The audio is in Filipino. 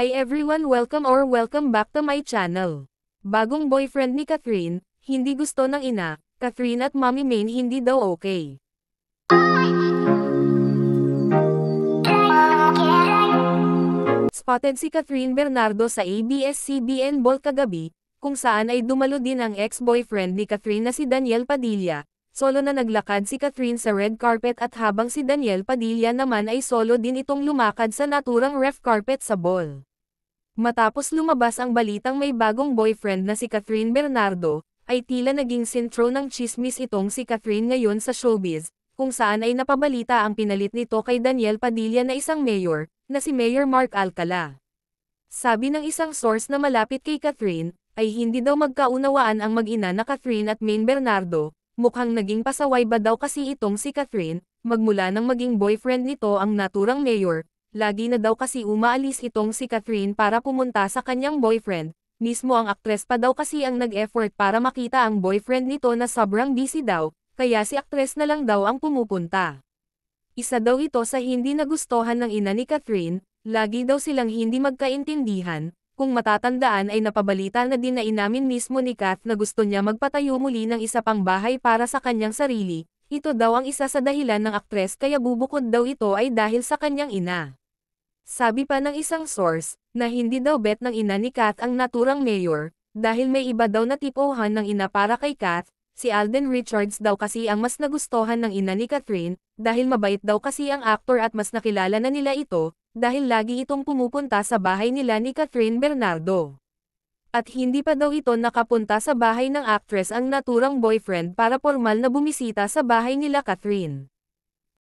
Hi everyone, welcome back to my channel. Bagong boyfriend ni Catherine, hindi gusto ng ina, Catherine at Mommy Main hindi daw okay. Spotted si Catherine Bernardo sa ABS-CBN Ball kagabi, kung saan ay dumalo din ang ex-boyfriend ni Catherine na si Daniel Padilla. Solo na naglakad si Catherine sa red carpet at habang si Daniel Padilla naman ay solo din itong lumakad sa naturang ref carpet sa ball. Matapos lumabas ang balitang may bagong boyfriend na si Catherine Bernardo, ay tila naging sentro ng chismis itong si Catherine ngayon sa showbiz, kung saan ay napabalita ang pinalit nito kay Daniel Padilla na isang mayor, na si Mayor Mark Alcala. Sabi ng isang source na malapit kay Catherine, ay hindi daw magkaunawaan ang mag-ina na Catherine at Main Bernardo. Mukhang naging pasaway ba daw kasi itong si Catherine, magmula nang maging boyfriend nito ang naturang mayor, lagi na daw kasi umaalis itong si Catherine para pumunta sa kanyang boyfriend, mismo ang aktres pa daw kasi ang nag-effort para makita ang boyfriend nito na sobrang busy daw, kaya si aktres na lang daw ang pumupunta. Isa daw ito sa hindi nagustuhan ng ina ni Catherine, lagi daw silang hindi magkaintindihan. Kung matatandaan ay napabalita na din na inamin mismo ni Kath na gusto niya magpatayo muli ng isa pang bahay para sa kanyang sarili, ito daw ang isa sa dahilan ng aktres kaya bubukod daw ito ay dahil sa kanyang ina. Sabi pa ng isang source, na hindi daw bet ng ina ni Kath ang naturang mayor, dahil may iba daw na tipuhan ng ina para kay Kath, si Alden Richards daw kasi ang mas nagustuhan ng ina ni Catherine, dahil mabait daw kasi ang aktor at mas nakilala na nila ito, dahil lagi itong pumupunta sa bahay nila ni Catherine Bernardo. At hindi pa daw ito nakapunta sa bahay ng actress ang naturang boyfriend para formal na bumisita sa bahay nila Catherine.